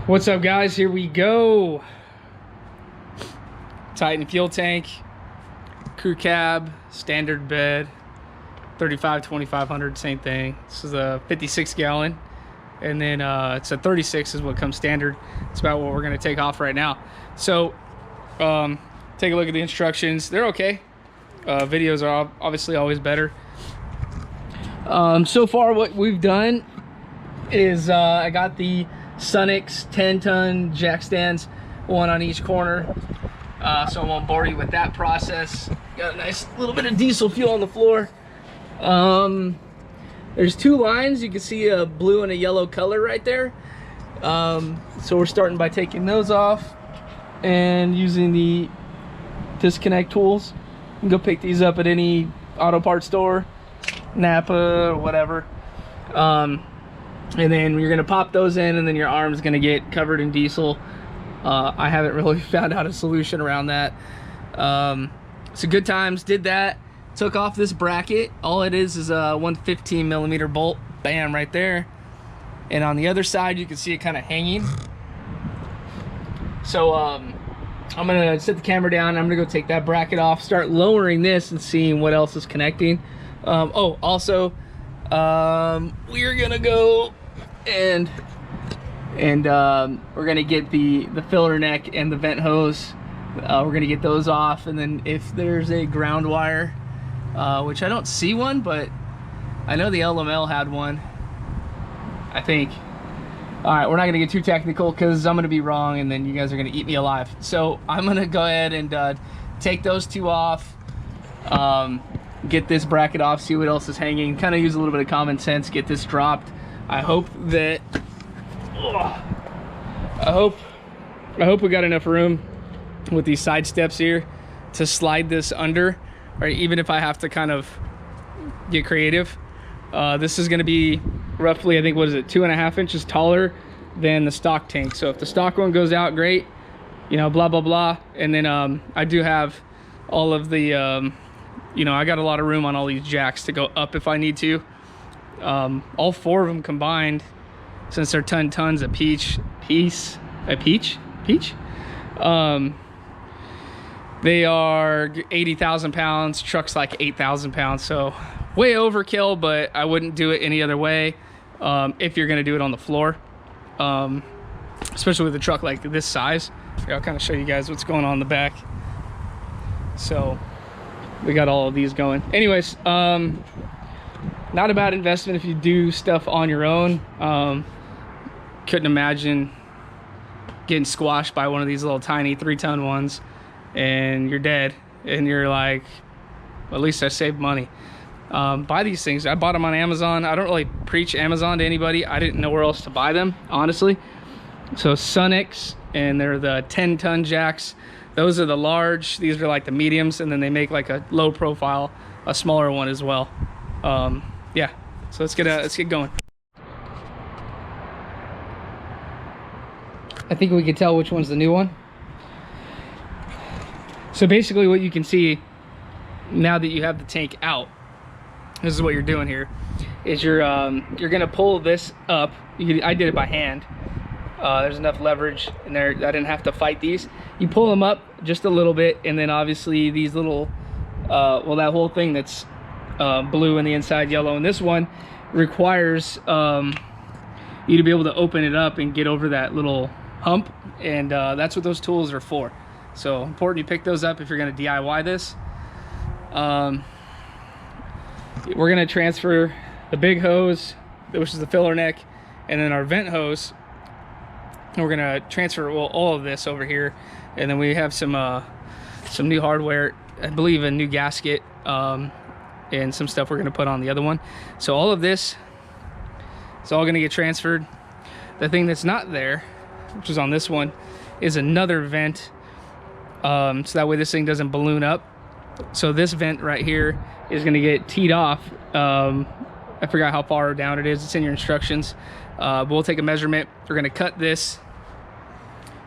What's up, guys? Here we go. Titan fuel tank, crew cab, standard bed, 2500, same thing. This is a 56 gallon, and then it's a 36 is what comes standard. It's about what we're gonna take off right now. So take a look at the instructions. They're okay. Videos are obviously always better. So far what we've done is I got the Sunix 10-ton jack stands, one on each corner. So I won't bore you with that process. Got a nice little bit of diesel fuel on the floor. There's two lines. You can see a blue and a yellow color right there. So we're starting by taking those off and using the disconnect tools. You can go pick these up at any auto parts store, Napa or whatever. And then you're gonna pop those in, and then your arm's gonna get covered in diesel. I haven't really found out a solution around that. So good times, did that. Took off this bracket. All it is a 115 millimeter bolt, bam, right there. And on the other side, you can see it kind of hanging. So I'm gonna set the camera down. I'm gonna go take that bracket off, start lowering this and seeing what else is connecting. Oh, also, we're gonna go and we're gonna get the filler neck and the vent hose. We're gonna get those off, and then if there's a ground wire, which I don't see one, but I know the LML had one, I think. All right, we're not gonna get too technical because I'm gonna be wrong and then you guys are gonna eat me alive. So I'm gonna go ahead and take those two off, get this bracket off, see what else is hanging, kind of use a little bit of common sense, get this dropped. I hope that, I hope we got enough room with these side steps here to slide this under, or even if I have to kind of get creative. This is gonna be roughly, I think, what is it, 2.5 inches taller than the stock tank. So if the stock one goes out, great, you know, blah, blah, blah. And then I do have all of the, you know, I got a lot of room on all these jacks to go up if I need to. All four of them combined, since they're tons a peach, they are 80,000 pounds. Truck's like 8,000 pounds. So way overkill, but I wouldn't do it any other way. If you're gonna do it on the floor, especially with a truck like this size. I'll kind of show you guys what's going on in the back. So we got all of these going. Anyways, not a bad investment if you do stuff on your own. Couldn't imagine getting squashed by one of these little tiny 3-ton ones and you're dead, and you're like, well, at least I saved money. Buy these things. I bought them on Amazon. I don't really preach Amazon to anybody. I didn't know where else to buy them, honestly. So Sunix, and they're the 10-ton jacks. Those are the large. These are like the mediums, and then they make like a low profile, a smaller one as well. Yeah, so let's get going. I think we can tell which one's the new one. So basically what you can see now that you have the tank out, this is what you're doing here, is you're gonna pull this up. I did it by hand. There's enough leverage in there. I didn't have to fight these. You pull them up just a little bit, and then obviously these little, well, that whole thing that's blue on the inside, yellow, and this one requires you to be able to open it up and get over that little hump, and that's what those tools are for. So important you pick those up if you're going to DIY this. We're going to transfer the big hose, which is the filler neck, and then our vent hose, and we're going to transfer all of this over here. And then we have some new hardware, I believe a new gasket, and some stuff we're going to put on the other one. So all of this is all going to get transferred. The thing that's not there, which is on this one, is another vent, so that way this thing doesn't balloon up. So this vent right here is going to get teed off. I forgot how far down it is. It's in your instructions. But we'll take a measurement. We're going to cut this,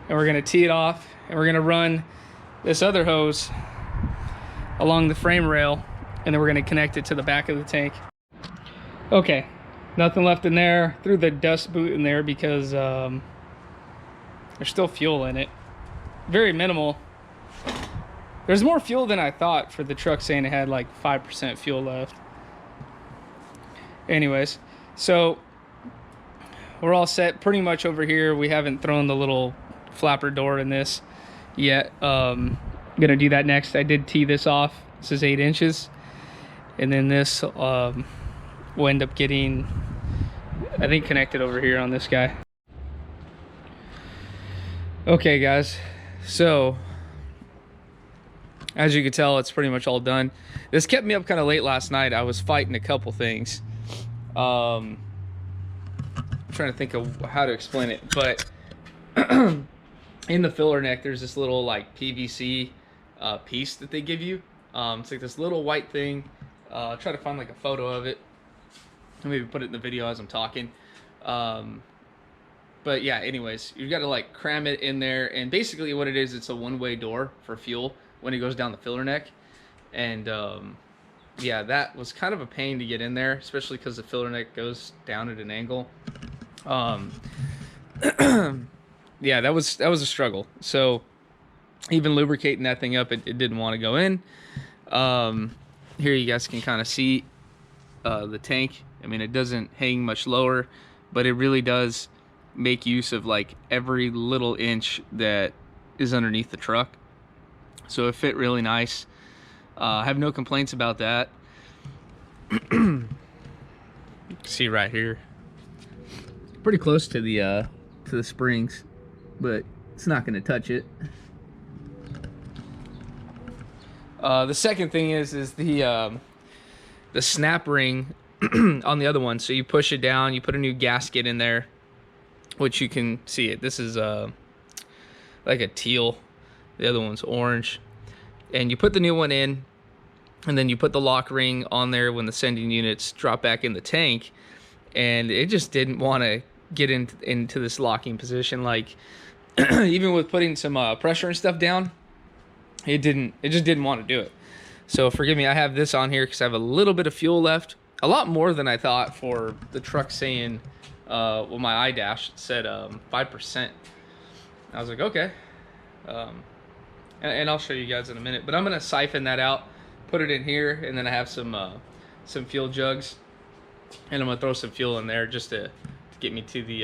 and we're going to tee it off, and we're going to run this other hose along the frame rail, and then we're going to connect it to the back of the tank. Okay, nothing left in there. Threw the dust boot in there because There's still fuel in it. Very minimal. There's more fuel than I thought for the truck, saying it had like 5% fuel left. Anyways, so we're all set pretty much over here. We haven't thrown the little flapper door in this yet. Gonna do that next. I did tee this off. This is 8 inches. And then this will end up getting, I think, connected over here on this guy. Okay, guys. So, as you can tell, it's pretty much all done. This kept me up kind of late last night. I was fighting a couple things. I'm trying to think of how to explain it, but in the filler neck, there's this little like PVC piece that they give you. It's like this little white thing. I'll try to find like a photo of it. I'll maybe put it in the video as I'm talking. But yeah, anyways, you got to like cram it in there, and basically what it is, it's a one-way door for fuel when it goes down the filler neck. And yeah, that was kind of a pain to get in there, especially because the filler neck goes down at an angle. Yeah, that was a struggle. So even lubricating that thing up, it didn't want to go in. Here you guys can kind of see the tank. I mean, it doesn't hang much lower, but it really does make use of like every little inch that is underneath the truck. So it fit really nice. I have no complaints about that. See right here, pretty close to the springs, but it's not going to touch it. The second thing is the snap ring on the other one. So you push it down, you put a new gasket in there, which you can see it. This is like a teal. The other one's orange. And you put the new one in, and then you put the lock ring on there when the sending units drop back in the tank, and it just didn't want to get into this locking position. Like even with putting some pressure and stuff down, it just didn't want to do it. So forgive me, I have this on here because I have a little bit of fuel left, a lot more than I thought for the truck saying, well, my iDash said 5%. I was like, okay. And I'll show you guys in a minute, but I'm gonna siphon that out, put it in here, and then I have some fuel jugs, and I'm gonna throw some fuel in there just to get me to the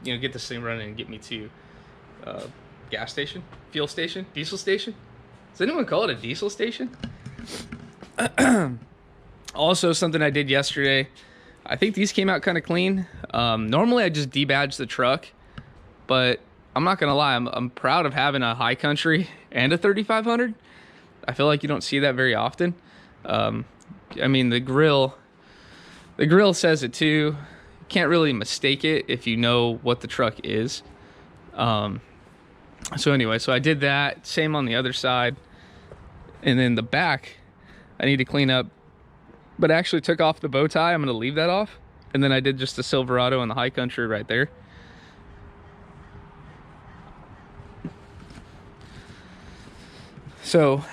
you know, get this thing running and get me to gas station, fuel station, diesel station. Does anyone call it a diesel station? Also, something I did yesterday, I think these came out kind of clean. Normally I just debadge the truck, but I'm not gonna lie, I'm proud of having a High Country and a 3500. I feel like you don't see that very often. I mean, the grill says it too. You can't really mistake it if you know what the truck is. So anyway, so I did that. Same on the other side. And then the back, I need to clean up, but I actually took off the bow tie. I'm gonna leave that off. And then I did just the Silverado and the High Country right there. So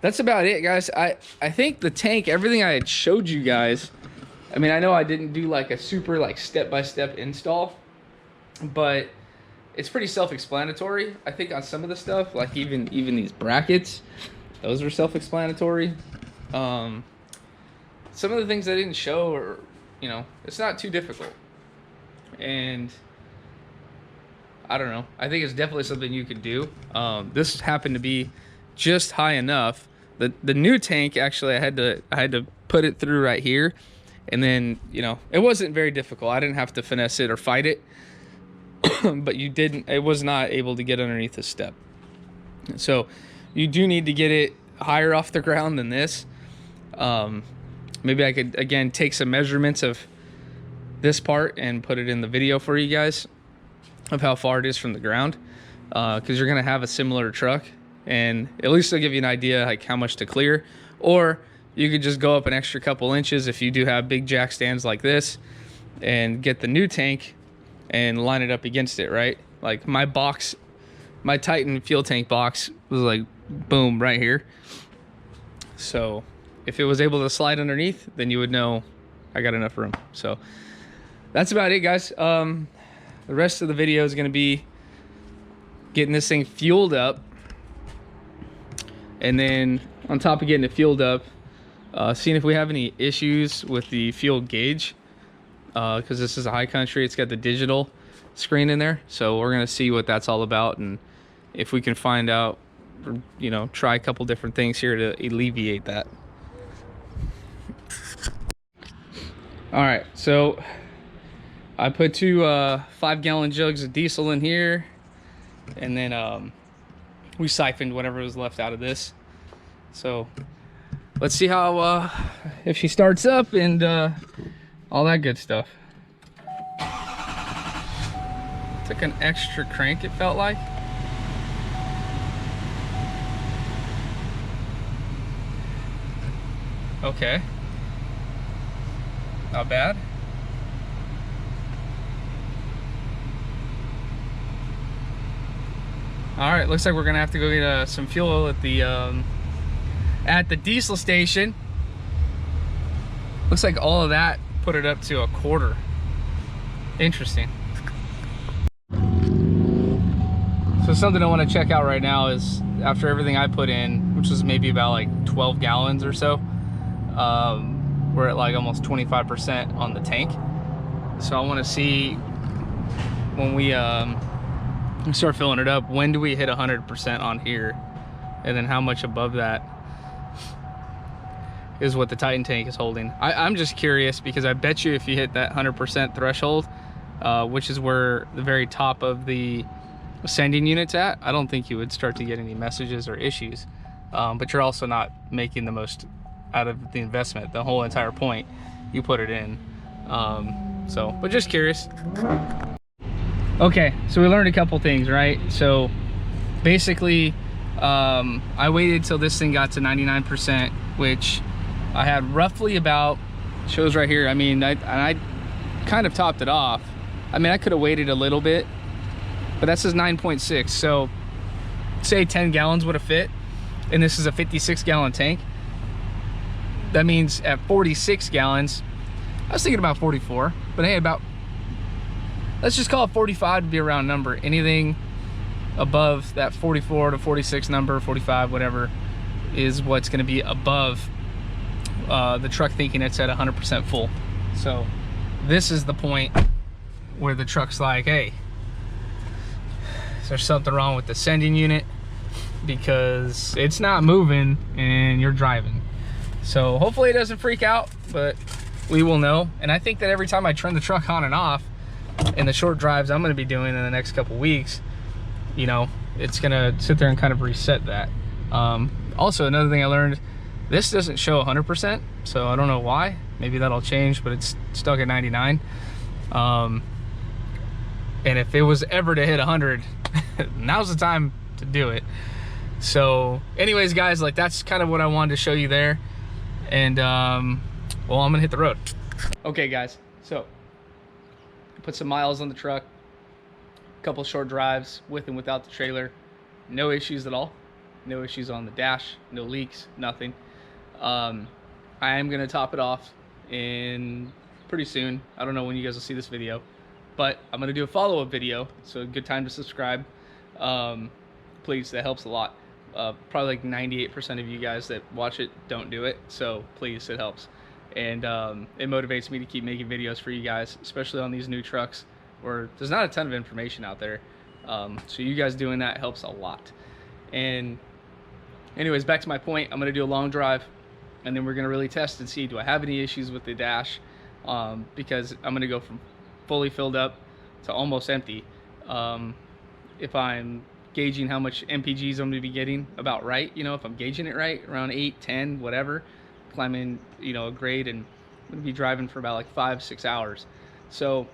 that's about it, guys. I think the tank, everything I had showed you guys, I mean, I know I didn't do like a super like step-by-step install, but it's pretty self-explanatory. I think on some of the stuff, like even these brackets, those are self-explanatory. Some of the things I didn't show are, you know, it's not too difficult. And I don't know, I think it's definitely something you could do. This happened to be just high enough. The new tank, actually, I had to put it through right here, and then, you know, it wasn't very difficult. I didn't have to finesse it or fight it. But it was not able to get underneath the step. So you do need to get it higher off the ground than this. Maybe I could again take some measurements of this part and put it in the video for you guys of how far it is from the ground, because you're gonna have a similar truck, and at least it'll give you an idea like how much to clear. Or you could just go up an extra couple inches if you do have big jack stands like this, and get the new tank and line it up against it, right? Like my Titan fuel tank box was like boom right here. So if it was able to slide underneath, then you would know I got enough room. So that's about it, guys. The rest of the video is going to be getting this thing fueled up, and then on top of getting it fueled up, seeing if we have any issues with the fuel gauge, because this is a high country. It's got the digital screen in there, so we're gonna see what that's all about, and if we can find out, you know, try a couple different things here to alleviate that. All right, so I put two 5-gallon jugs of diesel in here, and then we siphoned whatever was left out of this. So let's see how if she starts up and all that good stuff. Took an extra crank, it felt like. Okay, not bad. All right, looks like we're gonna have to go get some fuel at the diesel station. Looks like all of that put it up to a quarter. Interesting. So something I want to check out right now is, after everything I put in, which was maybe about like 12 gallons or so, we're at like almost 25% on the tank. So I want to see when we start filling it up, when do we hit 100% on here, and then how much above that is what the Titan tank is holding. I'm just curious, because I bet you if you hit that 100% threshold, which is where the very top of the sending unit's at, I don't think you would start to get any messages or issues. But you're also not making the most out of the investment, the whole entire point you put it in. But just curious. Okay, so we learned a couple things, right? So basically, I waited till this thing got to 99%, which I had roughly about, shows right here. I mean, I kind of topped it off. I mean, I could have waited a little bit, but that says 9.6. So say 10 gallons would have fit, and this is a 56-gallon tank. That means at 46 gallons, I was thinking about 44, but hey, let's just call it 45 to be a round number. Anything above that 44 to 46 number, 45, whatever, is what's going to be above the truck thinking it's at 100% full. So this is the point where the truck's like, hey, is there something wrong with the sending unit? Because it's not moving and you're driving. So hopefully it doesn't freak out, but we will know. And I think that every time I turn the truck on and off in the short drives I'm going to be doing in the next couple weeks, you know, it's going to sit there and kind of reset that. Also, another thing I learned, this doesn't show 100%, so I don't know why. Maybe that'll change, but it's stuck at 99. And if it was ever to hit 100, now's the time to do it. So anyways, guys, like, that's kind of what I wanted to show you there. And well, I'm gonna hit the road. Okay, guys, so I put some miles on the truck, a couple short drives with and without the trailer. No issues at all. No issues on the dash, no leaks, nothing. I am gonna top it off in pretty soon. I don't know when you guys will see this video, but I'm gonna do a follow-up video, so a good time to subscribe. Please, that helps a lot. Probably like 98% of you guys that watch it don't do it, so please, it helps. And it motivates me to keep making videos for you guys, especially on these new trucks where there's not a ton of information out there. So you guys doing that helps a lot. And anyways, back to my point, I'm gonna do a long drive, and then we're gonna really test and see, do I have any issues with the dash? Because I'm gonna go from fully filled up to almost empty. If I'm gauging how much MPGs I'm gonna be getting about right, you know, if I'm gauging it right, around 8, 10, whatever, climbing, you know, a grade, and I'm gonna be driving for about like 5-6 hours. So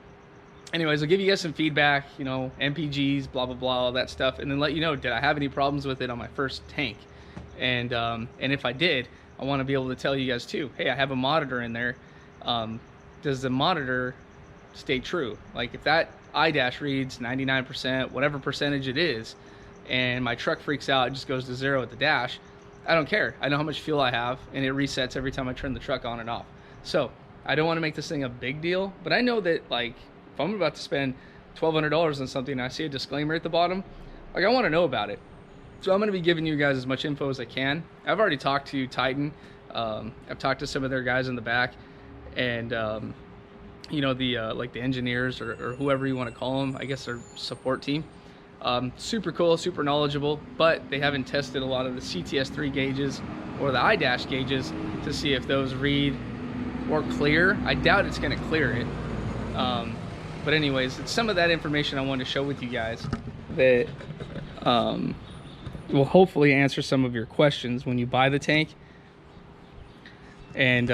anyways, I'll give you guys some feedback, you know, MPGs, blah, blah, blah, all that stuff, and then let you know, did I have any problems with it on my first tank? And if I did, I wanna be able to tell you guys too, hey, I have a monitor in there. Does the monitor stay true? Like, if that iDash reads 99%, whatever percentage it is, and my truck freaks out, it just goes to 0 at the dash, I don't care. I know how much fuel I have, and it resets every time I turn the truck on and off. So I don't want to make this thing a big deal, but I know that, like, if I'm about to spend $1,200 on something and I see a disclaimer at the bottom, Like, I want to know about it. So I'm going to be giving you guys as much info as I can. I've already talked to Titan. I've talked to some of their guys in the back, and you know, the like the engineers or whoever you want to call them, I guess their support team. Super cool, super knowledgeable, but they haven't tested a lot of the CTS3 gauges or the iDash gauges to see if those read or clear. I doubt it's going to clear it. But anyways, it's some of that information I wanted to show with you guys that will hopefully answer some of your questions when you buy the tank. And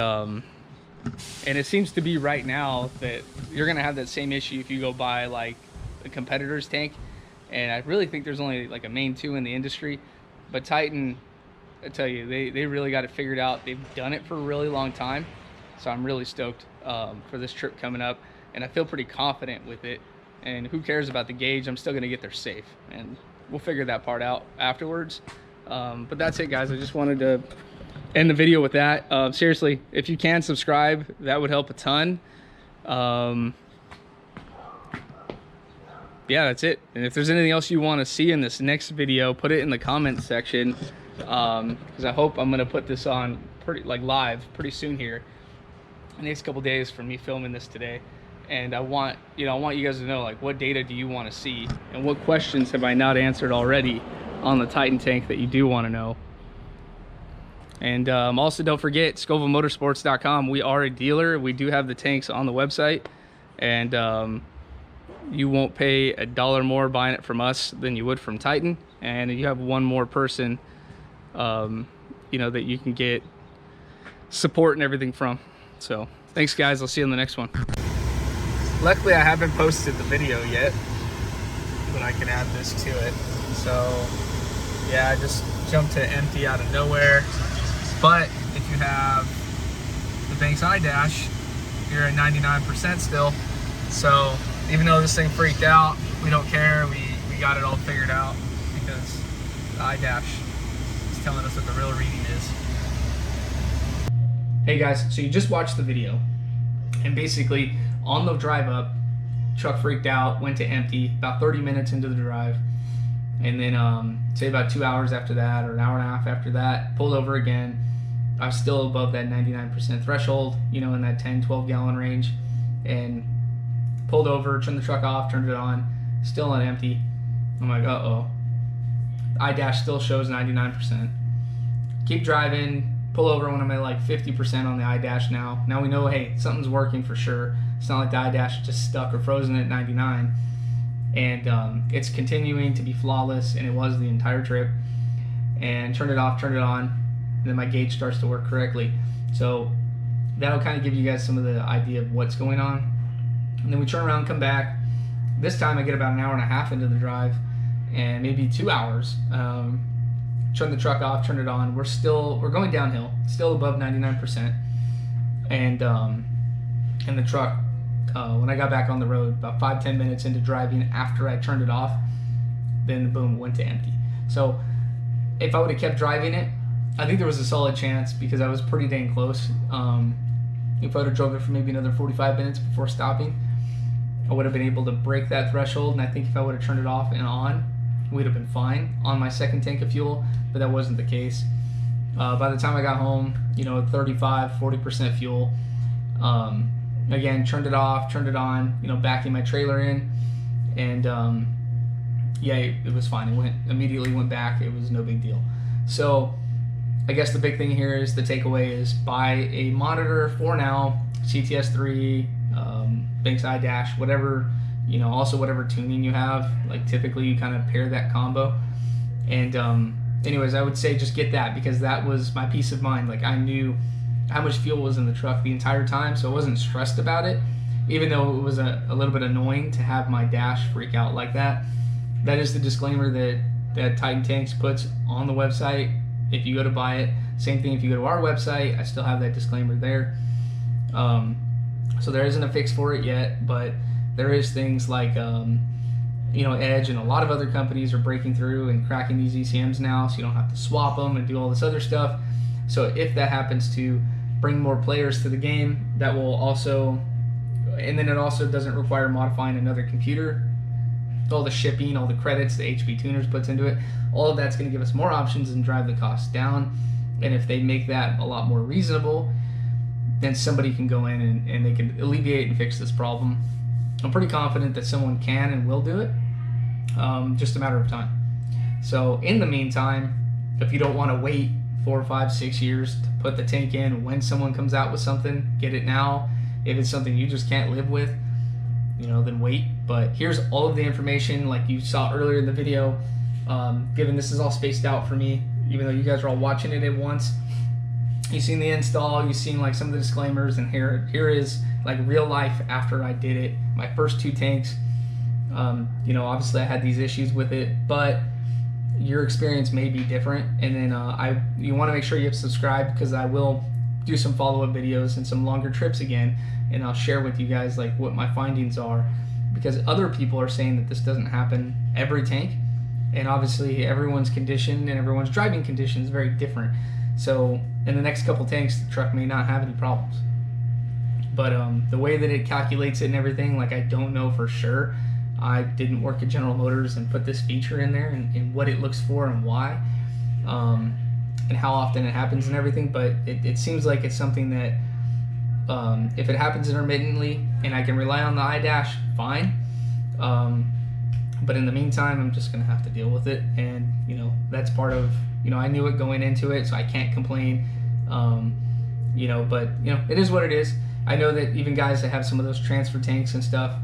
it seems to be right now that you're gonna have that same issue if you go buy like a competitor's tank. And I really think there's only like a main two in the industry, but Titan, I tell you, they really got it figured out. They've done it for a really long time, so I'm really stoked for this trip coming up, and I feel pretty confident with it. And who cares about the gauge? I'm still gonna get there safe, and we'll figure that part out afterwards. But that's it, guys. I just wanted to end the video with that. Seriously, if you can subscribe, that would help a ton. Yeah, that's it. And if there's anything else you want to see in this next video, put it in the comment section, because I hope I'm gonna put this on live pretty soon here, the next couple days, from me filming this today. And I want you guys to know, like, what data do you want to see, and what questions have I not answered already on the Titan tank that you do want to know. And also, don't forget, ScovilleMotorsports.com. We are a dealer. We do have the tanks on the website, and you won't pay $1 more buying it from us than you would from Titan. And you have one more person, you know, that you can get support and everything from. So thanks, guys. I'll see you in the next one. Luckily, I haven't posted the video yet, but I can add this to it. So yeah, I just jumped to empty out of nowhere. But if you have the Banks iDash, you're at 99% still. So even though this thing freaked out, we don't care. We got it all figured out, because the iDash is telling us what the real reading is. Hey guys, so you just watched the video, and basically on the drive up, truck freaked out, went to empty about 30 minutes into the drive, and then say about 2 hours after that, or an hour and a half after that, pulled over again. I was still above that 99% threshold, you know, in that 10-12 gallon range, and pulled over, turned the truck off, turned it on, still on empty. I'm like, uh-oh. iDash still shows 99%. Keep driving, pull over when I'm at like 50% on the iDash now. Now we know, hey, something's working for sure. It's not like the iDash is just stuck or frozen at 99. And it's continuing to be flawless, and it was the entire trip. And turn it off, turn it on, and then my gauge starts to work correctly. So that'll kind of give you guys some of the idea of what's going on. And then we turn around, come back. This time I get about an hour and a half into the drive, and maybe 2 hours. Turn the truck off, turn it on. We're going downhill, still above 99%. And the truck, when I got back on the road, about 5-10 minutes into driving after I turned it off, then boom, went to empty. So if I would have kept driving it, I think there was a solid chance, because I was pretty dang close. If I would have drove it for maybe another 45 minutes before stopping, I would have been able to break that threshold. And I think if I would have turned it off and on, we'd have been fine on my second tank of fuel, but that wasn't the case. By the time I got home, you know, 35-40% fuel. Again, turned it off, turned it on, you know, backing my trailer in, and yeah, it was fine. It immediately went back. It was no big deal. So I guess the big thing here is, the takeaway is, buy a monitor for now, CTS3, Banks iDash, whatever, you know, also whatever tuning you have. Like, typically you kind of pair that combo. And anyways, I would say just get that, because that was my peace of mind. Like, I knew how much fuel was in the truck the entire time, so I wasn't stressed about it, even though it was a little bit annoying to have my dash freak out like that. That is the disclaimer that Titan Tanks puts on the website if you go to buy it. Same thing if you go to our website, I still have that disclaimer there. So there isn't a fix for it yet, but there is things like you know, Edge and a lot of other companies are breaking through and cracking these ECMs now, so you don't have to swap them and do all this other stuff. So if that happens to bring more players to the game, that will also, and then it also doesn't require modifying another computer. all the shipping, all the credits the HP Tuners puts into it, all of that's going to give us more options and drive the cost down. And if they make that a lot more reasonable, then somebody can go in and they can alleviate and fix this problem. I'm pretty confident that someone can and will do it, just a matter of time. So in the meantime, if you don't want to wait 4, 5, 6 years to put the tank in, when someone comes out with something, get it now. If it's something you just can't live with, then wait. But here's all of the information like you saw earlier in the video. Given this is all spaced out for me, even though you guys are all watching it at once, you've seen the install, you've seen like some of the disclaimers, and here is like real life after I did it. My first 2 tanks, obviously I had these issues with it, but your experience may be different. And then you want to make sure you have subscribed, because I will do some follow-up videos and some longer trips again, and I'll share with you guys like what my findings are, because other people are saying that this doesn't happen every tank, and obviously everyone's condition and everyone's driving condition is very different. So in the next couple tanks, the truck may not have any problems. But the way that it calculates it and everything, like I don't know for sure. I didn't work at General Motors and put this feature in there and what it looks for and why, and how often it happens and everything. But it seems like it's something that if it happens intermittently and I can rely on the iDash, fine. But in the meantime, I'm just gonna have to deal with it, and that's part of, I knew it going into it, so I can't complain. But it is what it is. I know that even guys that have some of those transfer tanks and stuff,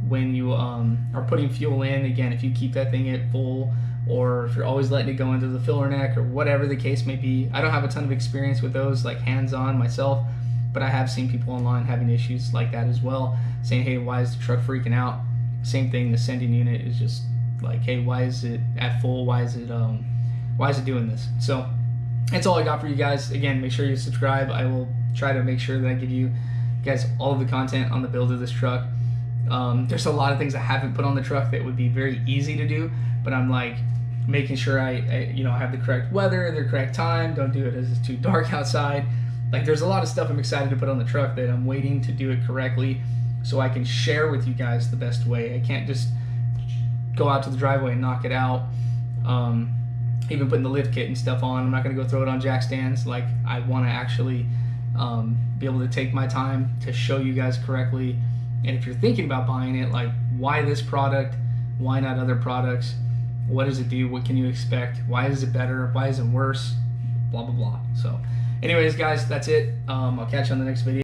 when you are putting fuel in, again, if you keep that thing at full, or if you're always letting it go into the filler neck, or whatever the case may be. I don't have a ton of experience with those, like hands-on myself, but I have seen people online having issues like that as well, saying, hey, why is the truck freaking out? Same thing, the sending unit is just like, hey, why is it at full? Why is it doing this? So that's all I got for you guys. Again, make sure you subscribe. I will try to make sure that I give you guys all of the content on the build of this truck. There's a lot of things I haven't put on the truck that would be very easy to do, but I'm like making sure I have the correct weather, the correct time, don't do it as it's too dark outside. Like there's a lot of stuff I'm excited to put on the truck that I'm waiting to do it correctly so I can share with you guys the best way. I can't just go out to the driveway and knock it out. Even putting the lift kit and stuff on, I'm not going to go throw it on jack stands. Like I want to actually be able to take my time to show you guys correctly. And if you're thinking about buying it, like why this product, why not other products, what does it do, what can you expect, why is it better, why is it worse, blah blah blah. So anyways guys, that's it. I'll catch you on the next video.